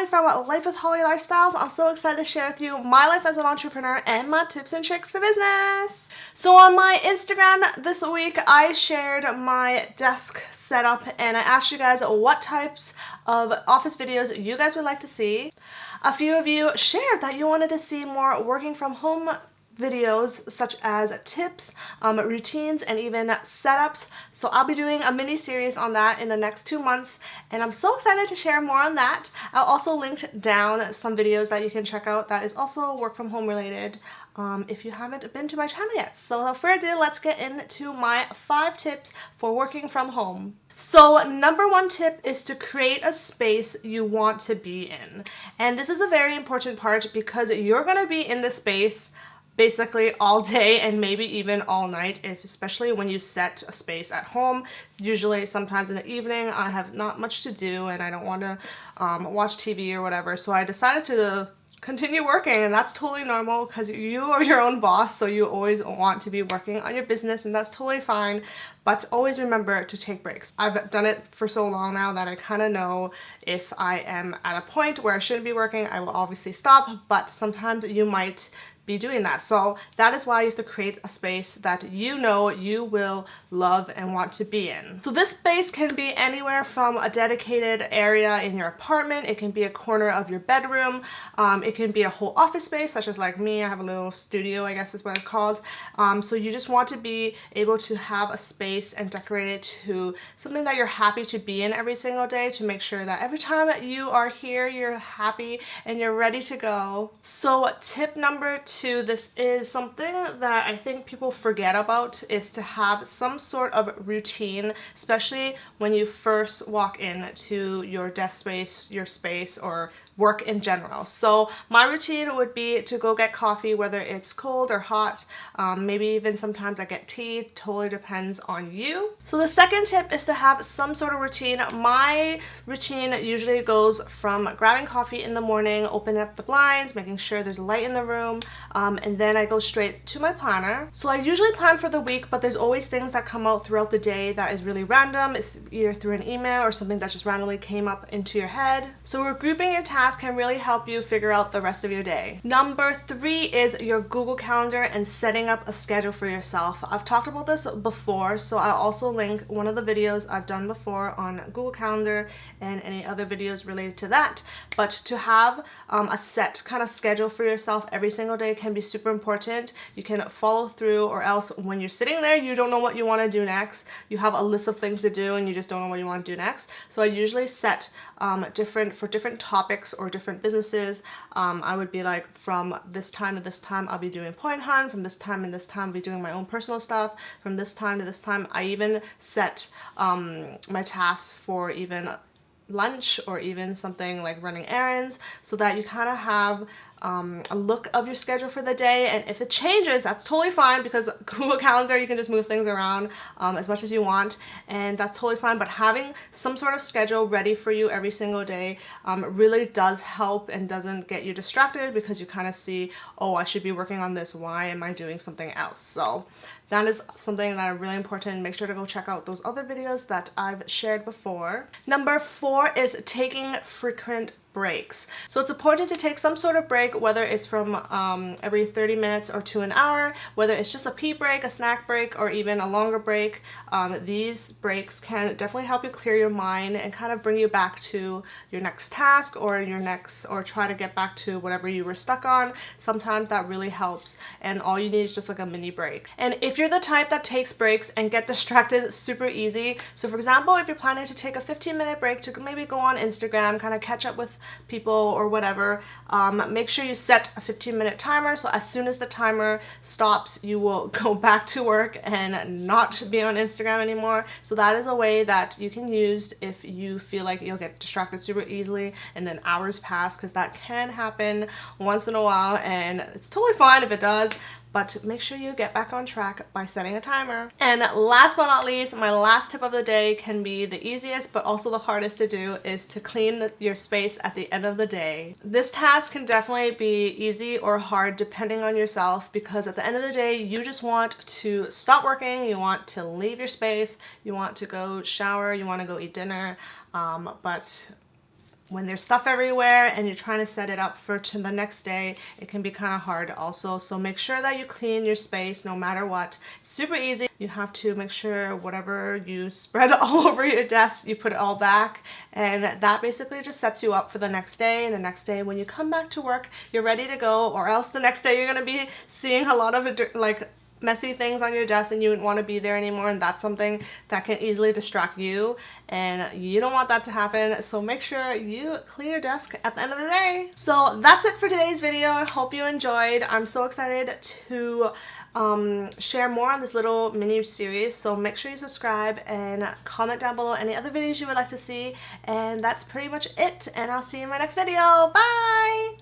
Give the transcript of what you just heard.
Holly from Life with Holly Lifestyles. I'm so excited to share with you my life as an entrepreneur and my tips and tricks for business. So on my Instagram this week, I shared my desk setup and I asked you guys what types of office videos you guys would like to see. A few of you shared that you wanted to see more working from home videos such as tips, routines, and even setups. So I'll be doing a mini series on that in the next 2 months, and I'm so excited to share more on that. I'll also link down some videos that you can check out that is also work from home related if you haven't been to my channel yet. So without further ado, let's get into my 5 tips for working from home. So number 1 tip is to create a space you want to be in. And this is a very important part because you're going to be in this space basically all day and maybe even all night, especially when you set a space at home. Usually sometimes in the evening I have not much to do and I don't want to watch TV or whatever, so I decided to continue working, and that's totally normal because you are your own boss, so you always want to be working on your business, and that's totally fine. But always remember to take breaks. I've done it for so long now that I kind of know if I am at a point where I shouldn't be working, I will obviously stop, but sometimes you might be doing that. So that is why you have to create a space that you know you will love and want to be in. So this space can be anywhere from a dedicated area in your apartment, it can be a corner of your bedroom, it can be a whole office space, such as like me, I have a little studio, I guess is what it's called. So you just want to be able to have a space and decorate it to something that you're happy to be in every single day, to make sure that every time that you are here, you're happy and you're ready to go. So tip number 2, this is something that I think people forget about, is to have some sort of routine, especially when you first walk into your desk space, your space, or work in general. So my routine would be to go get coffee, whether it's cold or hot, maybe even sometimes I get tea, totally depends on you. So the second tip is to have some sort of routine. My routine usually goes from grabbing coffee in the morning, opening up the blinds, making sure there's light in the room, and then I go straight to my planner. So I usually plan for the week, but there's always things that come out throughout the day that is really random. It's either through an email or something that just randomly came up into your head. So regrouping your tasks can really help you figure out the rest of your day. Number 3 is your Google Calendar and setting up a schedule for yourself. I've talked about this before, so I'll also link one of the videos I've done before on Google Calendar and any other videos related to that. But to have a set kind of schedule for yourself every single day can be super important. You can follow through, or else when you're sitting there you don't know what you want to do next. You have a list of things to do and you just don't know what you want to do next. So I usually set for different topics or different businesses. I would be like, from this time to this time I'll be doing point hunt, from this time and this time I'll be doing my own personal stuff, from this time to this time. I even set my tasks for even lunch or even something like running errands, so that you kind of have a look of your schedule for the day. And if it changes, that's totally fine, because Google Calendar, you can just move things around as much as you want, and that's totally fine. But having some sort of schedule ready for you every single day really does help and doesn't get you distracted, because you kind of see, oh, I should be working on this, why am I doing something else? So that is something that are really important. Make sure to go check out those other videos that I've shared before. Number 4 is taking frequent breaks. So it's important to take some sort of break, whether it's from every 30 minutes or to an hour, whether it's just a pee break, a snack break, or even a longer break. These breaks can definitely help you clear your mind and kind of bring you back to your next task, or try to get back to whatever you were stuck on. Sometimes that really helps, and all you need is just like a mini break. And if you're the type that takes breaks and get distracted super easy, so for example, if you're planning to take a 15-minute break to maybe go on Instagram, kind of catch up with people or whatever, make sure you set a 15-minute timer, so as soon as the timer stops you will go back to work and not be on Instagram anymore. So that is a way that you can use if you feel like you'll get distracted super easily and then hours pass, because that can happen once in a while and it's totally fine if it does. But make sure you get back on track by setting a timer. And last but not least, my last tip of the day can be the easiest but also the hardest to do, is to clean your space at the end of the day. This task can definitely be easy or hard depending on yourself, because at the end of the day you just want to stop working, you want to leave your space, you want to go shower, you want to go eat dinner, but when there's stuff everywhere and you're trying to set it up for to the next day, it can be kind of hard also. So make sure that you clean your space no matter what. It's super easy. You have to make sure whatever you spread all over your desk, you put it all back, and that basically just sets you up for the next day. And the next day when you come back to work, you're ready to go, or else the next day you're going to be seeing a lot of like messy things on your desk and you wouldn't want to be there anymore, and that's something that can easily distract you, and you don't want that to happen. So make sure you clean your desk at the end of the day. So that's it for today's video. I hope you enjoyed. I'm so excited to share more on this little mini series, so make sure you subscribe and comment down below any other videos you would like to see, and that's pretty much it, and I'll see you in my next video. Bye!